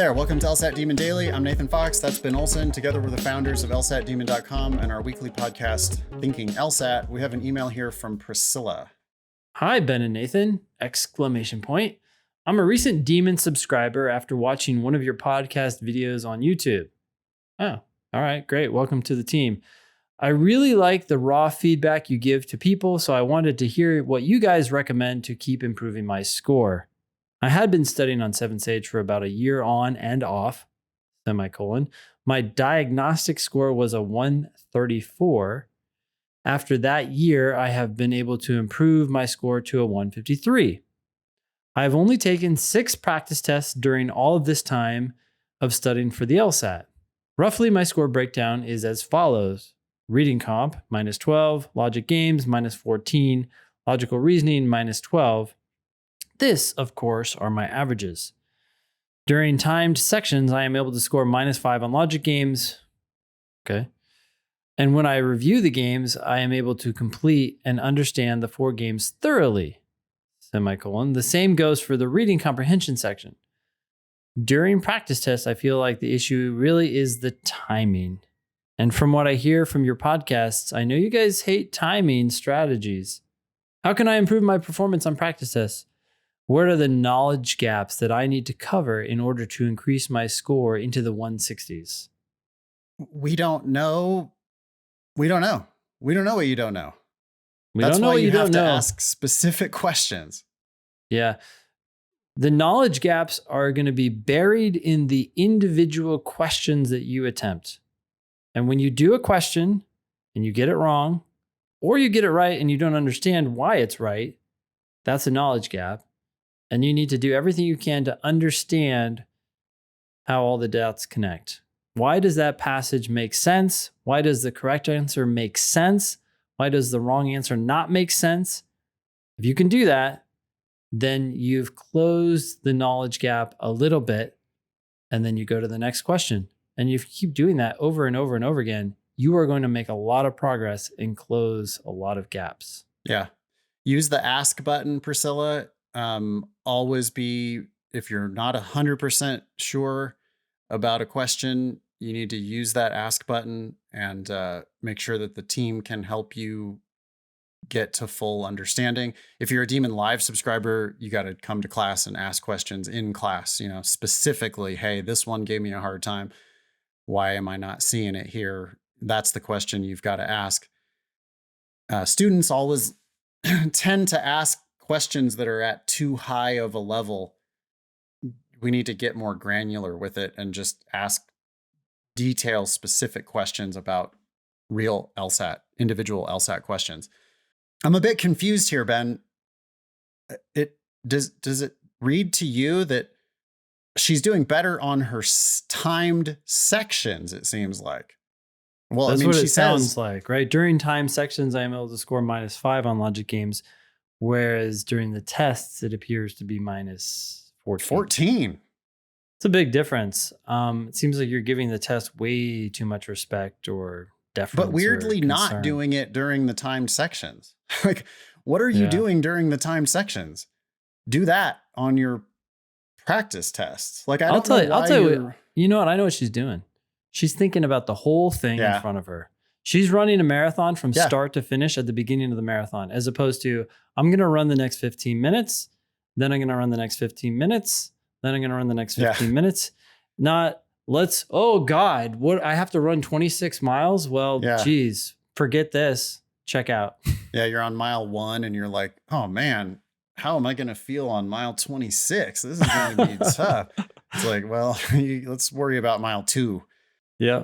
there, welcome to LSAT Demon Daily. I'm Nathan Fox, that's Ben Olson. Together we're the founders of LSATdemon.com and our weekly podcast, Thinking LSAT. We have an email here from Priscila. Hi, Ben and Nathan! Exclamation point. I'm a recent Demon subscriber after watching one of your podcast videos on YouTube. Oh, all right, great. Welcome to the team. I really like the raw feedback you give to people, so I wanted to hear what you guys recommend to keep improving my score. I had been studying on 7 Sage for about a year on and off, semicolon. My diagnostic score was a 134. After that year, I have been able to improve my score to a 153. I have only taken 6 practice tests during all of this time of studying for the LSAT. Roughly, my score breakdown is as follows. Reading comp, minus 12. Logic games, minus 14. Logical reasoning, minus 12. This, of course, are my averages. During timed sections, I am able to score minus 5 on logic games. Okay. And when I review the games, I am able to complete and understand the 4 games thoroughly. Semicolon. The same goes for the reading comprehension section. During practice tests, I feel like the issue really is the timing. And from what I hear from your podcasts, I know you guys hate timing strategies. How can I improve my performance on practice tests? What are the knowledge gaps that I need to cover in order to increase my score into the 160s? We don't know. We don't know. We don't know what you don't know. That's why you have to ask specific questions. Yeah. The knowledge gaps are going to be buried in the individual questions that you attempt. And when you do a question and you get it wrong, or you get it right and you don't understand why it's right, that's a knowledge gap. And you need to do everything you can to understand how all the dots connect. Why does that passage make sense? Why does the correct answer make sense? Why does the wrong answer not make sense? If you can do that, then you've closed the knowledge gap a little bit, and then you go to the next question. And if you keep doing that over and over and over again, you are going to make a lot of progress and close a lot of gaps. Yeah. Use the ask button, Priscilla. Always be, if you're not 100% sure about a question, you need to use that ask button and make sure that the team can help you get to full understanding. If you're a Demon Live subscriber, you got to come to class and ask questions in class, specifically, hey, this one gave me a hard time. Why am I not seeing it here? That's the question you've got to ask. Students always tend to ask questions that are at too high of a level. We need to get more granular with it and just ask detail specific questions about real LSAT, individual LSAT questions. I'm a bit confused here, Ben. Does it read to you that she's doing better on her timed sections, it seems like? Well, that's what it sounds like, right? During timed sections, I am able to score minus 5 on logic games, whereas during the tests, it appears to be minus 14. 14. It's a big difference. It seems like you're giving the test way too much respect or deference. But weirdly not doing it during the timed sections. Like, what are you doing during the timed sections? Do that on your practice tests. Like, I'll tell you, you know what? I know what she's doing. She's thinking about the whole thing in front of her. She's running a marathon from start to finish at the beginning of the marathon, as opposed to, I'm going to run the next 15 minutes. Then I'm going to run the next 15 minutes. Then I'm going to run the next 15 minutes. Not oh God, what, I have to run 26 miles? Well, geez, forget this. Check out. Yeah, you're on mile 1 and you're like, oh man, how am I going to feel on mile 26? This is going to be tough. It's like, well, let's worry about mile 2. Yeah.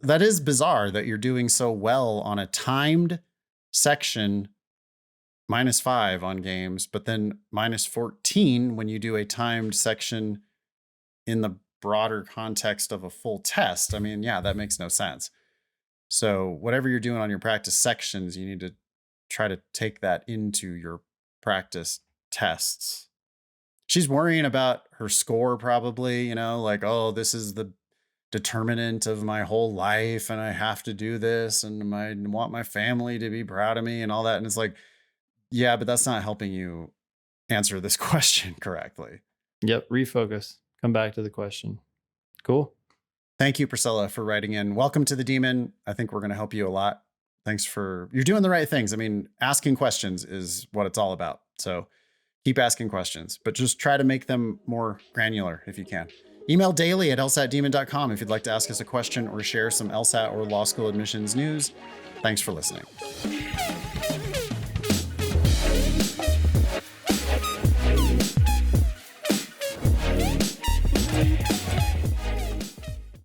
That is bizarre that you're doing so well on a timed section, minus 5 on games, but then minus 14 when you do a timed section in the broader context of a full test. I mean, yeah, that makes no sense. So whatever you're doing on your practice sections, you need to try to take that into your practice tests. She's worrying about her score probably, like, oh, this is the determinant of my whole life and I have to do this and I want my family to be proud of me and all that. And it's like, yeah, but that's not helping you answer this question correctly. Yep. Refocus. come back to the question. Cool. Thank you, Priscilla, for writing in. Welcome to the Demon. I think we're going to help you a lot. You're doing the right things. I mean, asking questions is what it's all about. So keep asking questions, but just try to make them more granular if you can. Email daily at lsatdemon.com if you'd like to ask us a question or share some LSAT or law school admissions news. Thanks for listening.